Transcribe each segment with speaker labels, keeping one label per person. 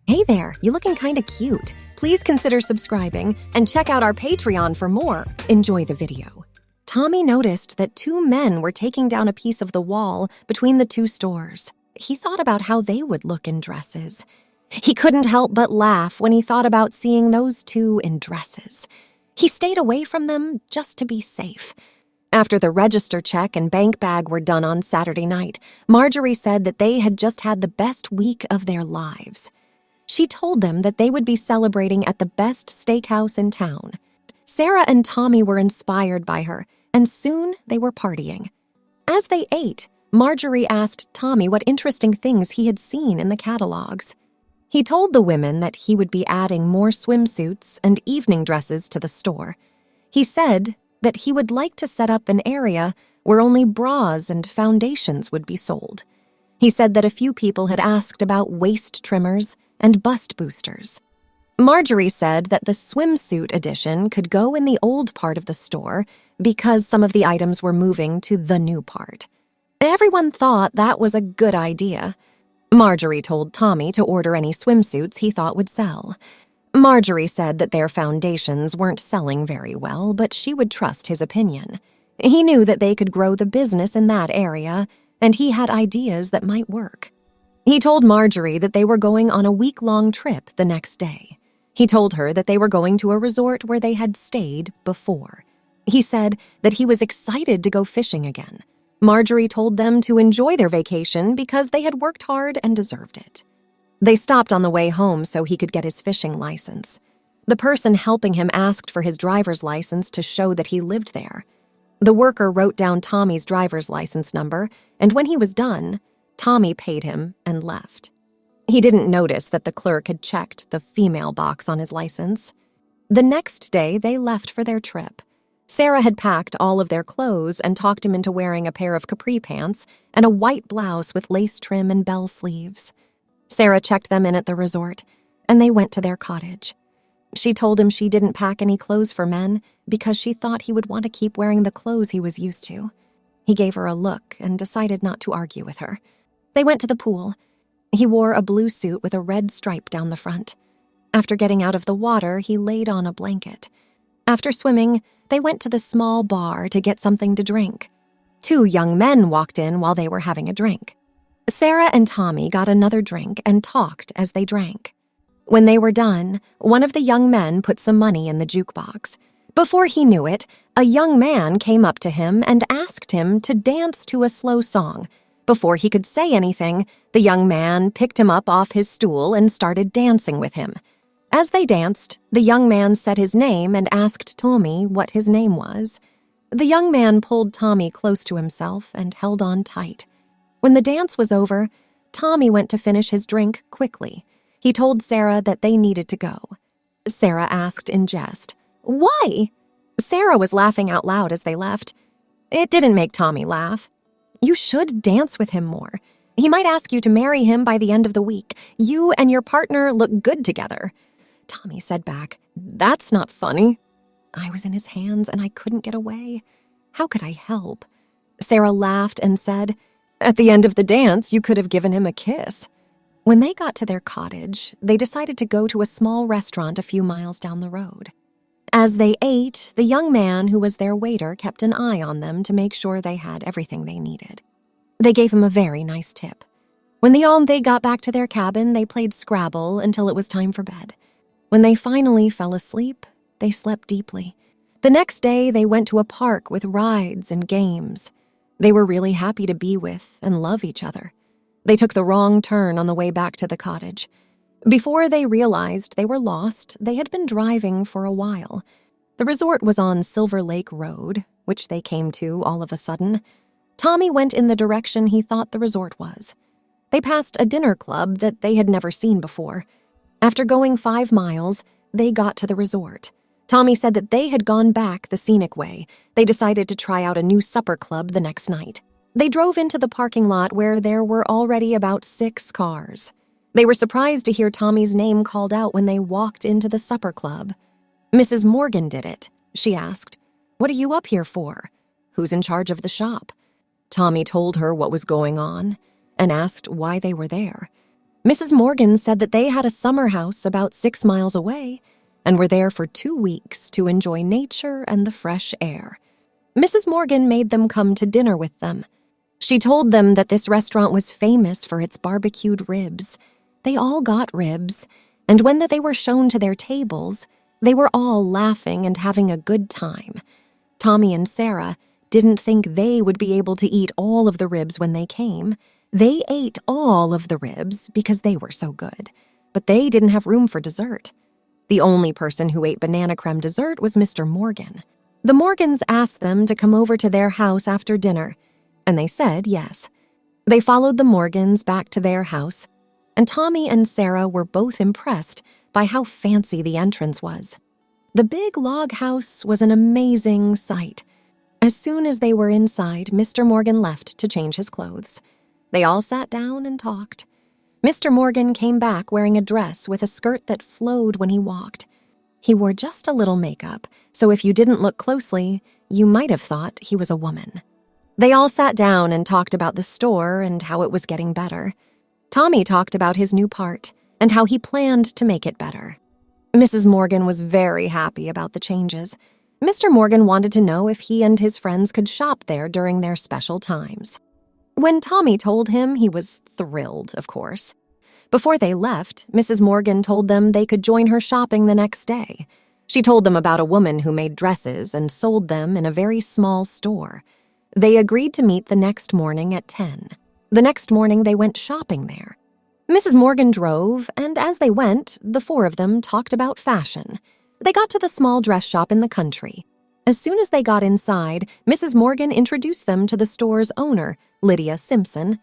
Speaker 1: Hey there, you looking kinda cute. Please consider subscribing and check out our Patreon for more. Enjoy the video. Tommy noticed that two men were taking down a piece of the wall between the two stores. He thought about how they would look in dresses. He couldn't help but laugh when he thought about seeing those two in dresses. He stayed away from them just to be safe. After the register check and bank bag were done on Saturday night, Marjorie said that they had just had the best week of their lives. She told them that they would be celebrating at the best steakhouse in town. Sarah and Tommy were inspired by her, and soon they were partying. As they ate, Marjorie asked Tommy what interesting things he had seen in the catalogs. He told the women that he would be adding more swimsuits and evening dresses to the store. He said that he would like to set up an area where only bras and foundations would be sold. He said that a few people had asked about waist trimmers and bust boosters. Marjorie said that the swimsuit edition could go in the old part of the store because some of the items were moving to the new part. Everyone thought that was a good idea. Marjorie told Tommy to order any swimsuits he thought would sell. Marjorie said that their foundations weren't selling very well, but she would trust his opinion. He knew that they could grow the business in that area, and he had ideas that might work. He told Marjorie that they were going on a week-long trip the next day. He told her that they were going to a resort where they had stayed before. He said that he was excited to go fishing again. Marjorie told them to enjoy their vacation because they had worked hard and deserved it. They stopped on the way home so he could get his fishing license. The person helping him asked for his driver's license to show that he lived there. The worker wrote down Tommy's driver's license number, and when he was done, Tommy paid him and left. He didn't notice that the clerk had checked the female box on his license. The next day, they left for their trip. Sarah had packed all of their clothes and talked him into wearing a pair of capri pants and a white blouse with lace trim and bell sleeves. Sarah checked them in at the resort, and they went to their cottage. She told him she didn't pack any clothes for men because she thought he would want to keep wearing the clothes he was used to. He gave her a look and decided not to argue with her. They went to the pool. He wore a blue suit with a red stripe down the front. After getting out of the water, he laid on a blanket. After swimming, they went to the small bar to get something to drink. Two young men walked in while they were having a drink. Sarah and Tommy got another drink and talked as they drank. When they were done, one of the young men put some money in the jukebox. Before he knew it, a young man came up to him and asked him to dance to a slow song. Before he could say anything, the young man picked him up off his stool and started dancing with him. As they danced, the young man said his name and asked Tommy what his name was. The young man pulled Tommy close to himself and held on tight. When the dance was over, Tommy went to finish his drink quickly. He told Sarah that they needed to go. Sarah asked in jest, "Why?" Sarah was laughing out loud as they left. It didn't make Tommy laugh. "You should dance with him more. He might ask you to marry him by the end of the week. You and your partner look good together." Tommy said back, "That's not funny." I was in his hands and I couldn't get away. How could I help? Sarah laughed and said, "At the end of the dance, you could have given him a kiss." When they got to their cottage, they decided to go to a small restaurant a few miles down the road. As they ate, the young man who was their waiter kept an eye on them to make sure they had everything they needed. They gave him a very nice tip. When they got back to their cabin, they played Scrabble until it was time for bed. When they finally fell asleep, they slept deeply. The next day, they went to a park with rides and games. They were really happy to be with and love each other. They took the wrong turn on the way back to the cottage. Before they realized they were lost, they had been driving for a while. The resort was on Silver Lake Road, which they came to all of a sudden. Tommy went in the direction he thought the resort was. They passed a dinner club that they had never seen before. After going 5 miles, they got to the resort. Tommy said that they had gone back the scenic way. They decided to try out a new supper club the next night. They drove into the parking lot where there were already about 6 cars. They were surprised to hear Tommy's name called out when they walked into the supper club. "Mrs. Morgan did it," she asked. "What are you up here for? Who's in charge of the shop?" Tommy told her what was going on and asked why they were there. Mrs. Morgan said that they had a summer house about 6 miles away and were there for 2 weeks to enjoy nature and the fresh air. Mrs. Morgan made them come to dinner with them. She told them that this restaurant was famous for its barbecued ribs. They all got ribs, and when they were shown to their tables, they were all laughing and having a good time. Tommy and Sarah didn't think they would be able to eat all of the ribs when they came. They ate all of the ribs because they were so good, but they didn't have room for dessert. The only person who ate banana creme dessert was Mr. Morgan. The Morgans asked them to come over to their house after dinner, and they said yes. They followed the Morgans back to their house, and Tommy and Sarah were both impressed by how fancy the entrance was. The big log house was an amazing sight. As soon as they were inside, Mr. Morgan left to change his clothes. They all sat down and talked. Mr. Morgan came back wearing a dress with a skirt that flowed when he walked. He wore just a little makeup, so if you didn't look closely, you might have thought he was a woman. They all sat down and talked about the store and how it was getting better. Tommy talked about his new part and how he planned to make it better. Mrs. Morgan was very happy about the changes. Mr. Morgan wanted to know if he and his friends could shop there during their special times. When Tommy told him, he was thrilled, of course. Before they left, Mrs. Morgan told them they could join her shopping the next day. She told them about a woman who made dresses and sold them in a very small store. They agreed to meet the next morning at 10. The next morning, they went shopping there. Mrs. Morgan drove, and as they went, the 4 of them talked about fashion. They got to the small dress shop in the country. As soon as they got inside, Mrs. Morgan introduced them to the store's owner, Lydia Simpson.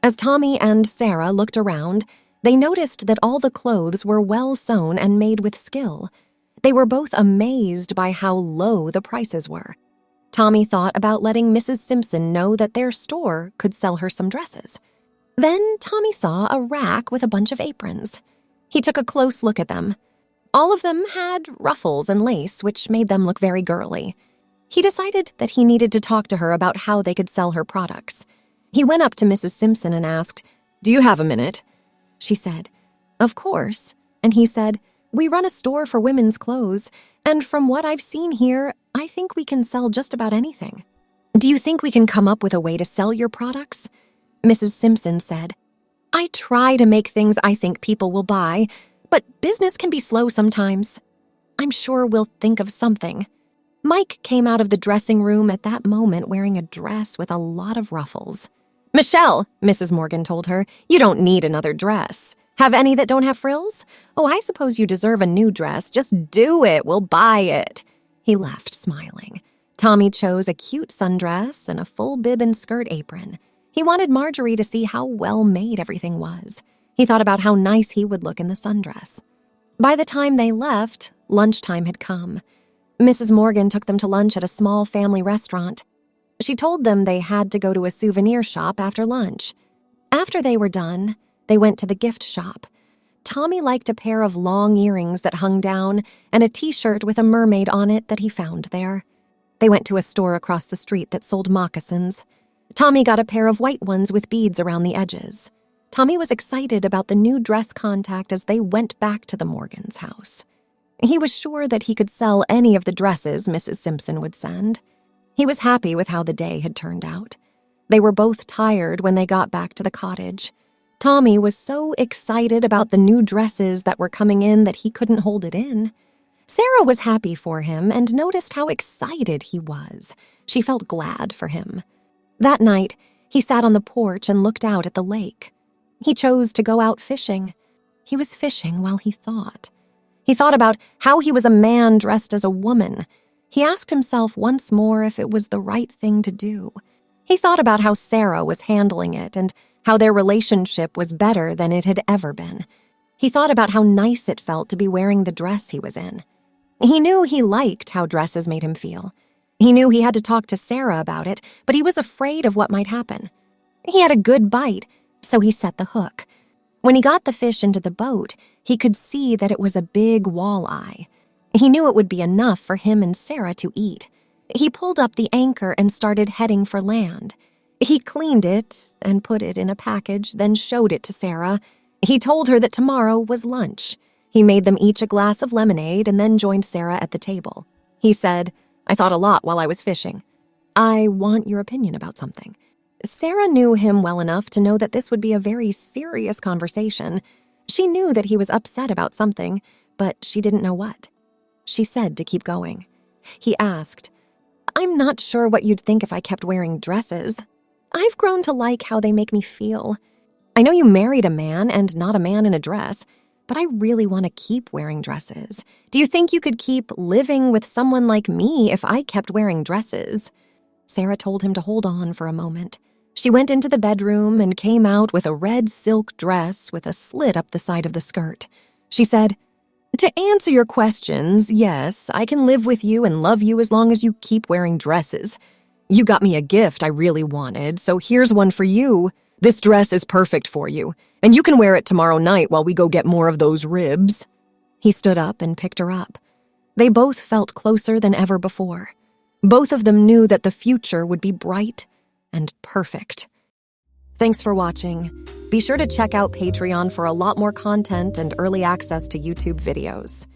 Speaker 1: As Tommy and Sarah looked around, they noticed that all the clothes were well sewn and made with skill. They were both amazed by how low the prices were. Tommy thought about letting Mrs. Simpson know that their store could sell her some dresses. Then Tommy saw a rack with a bunch of aprons. He took a close look at them. All of them had ruffles and lace, which made them look very girly. He decided that he needed to talk to her about how they could sell her products. He went up to Mrs. Simpson and asked, "Do you have a minute?" She said, "Of course." And he said, "We run a store for women's clothes, and from what I've seen here, I think we can sell just about anything. Do you think we can come up with a way to sell your products?" Mrs. Simpson said, "I try to make things I think people will buy, but business can be slow sometimes. I'm sure we'll think of something." Mike came out of the dressing room at that moment wearing a dress with a lot of ruffles. "Michelle," Mrs. Morgan told her, "you don't need another dress. Have any that don't have frills? Oh, I suppose you deserve a new dress. Just do it. We'll buy it." He left, smiling. Tommy chose a cute sundress and a full bib and skirt apron. He wanted Marjorie to see how well made everything was. He thought about how nice he would look in the sundress. By the time they left, lunchtime had come. Mrs. Morgan took them to lunch at a small family restaurant. She told them they had to go to a souvenir shop after lunch. After they were done, they went to the gift shop. Tommy liked a pair of long earrings that hung down and a t-shirt with a mermaid on it that he found there. They went to a store across the street that sold moccasins. Tommy got a pair of white ones with beads around the edges. Tommy was excited about the new dress contact as they went back to the Morgans' house. He was sure that he could sell any of the dresses Mrs. Simpson would send. He was happy with how the day had turned out. They were both tired when they got back to the cottage. Tommy was so excited about the new dresses that were coming in that he couldn't hold it in. Sarah was happy for him and noticed how excited he was. She felt glad for him. That night, he sat on the porch and looked out at the lake. He chose to go out fishing. He was fishing while he thought. He thought about how he was a man dressed as a woman. He asked himself once more if it was the right thing to do. He thought about how Sarah was handling it and how their relationship was better than it had ever been. He thought about how nice it felt to be wearing the dress he was in. He knew he liked how dresses made him feel. He knew he had to talk to Sarah about it, but he was afraid of what might happen. He had a good bite, so he set the hook. When he got the fish into the boat, he could see that it was a big walleye. He knew it would be enough for him and Sarah to eat. He pulled up the anchor and started heading for land. He cleaned it and put it in a package, then showed it to Sarah. He told her that tomorrow was lunch. He made them each a glass of lemonade and then joined Sarah at the table. He said, "I thought a lot while I was fishing. I want your opinion about something." Sarah knew him well enough to know that this would be a very serious conversation. She knew that he was upset about something, but she didn't know what. She said to keep going. He asked, "I'm not sure what you'd think if I kept wearing dresses. I've grown to like how they make me feel. I know you married a man and not a man in a dress, but I really want to keep wearing dresses. Do you think you could keep living with someone like me if I kept wearing dresses?" Sarah told him to hold on for a moment. She went into the bedroom and came out with a red silk dress with a slit up the side of the skirt. She said, "To answer your questions, yes, I can live with you and love you as long as you keep wearing dresses. You got me a gift I really wanted, so here's one for you. This dress is perfect for you, and you can wear it tomorrow night while we go get more of those ribs." He stood up and picked her up. They both felt closer than ever before. Both of them knew that the future would be bright and perfect. Thanks for watching. Be sure to check out Patreon for a lot more content and early access to YouTube videos.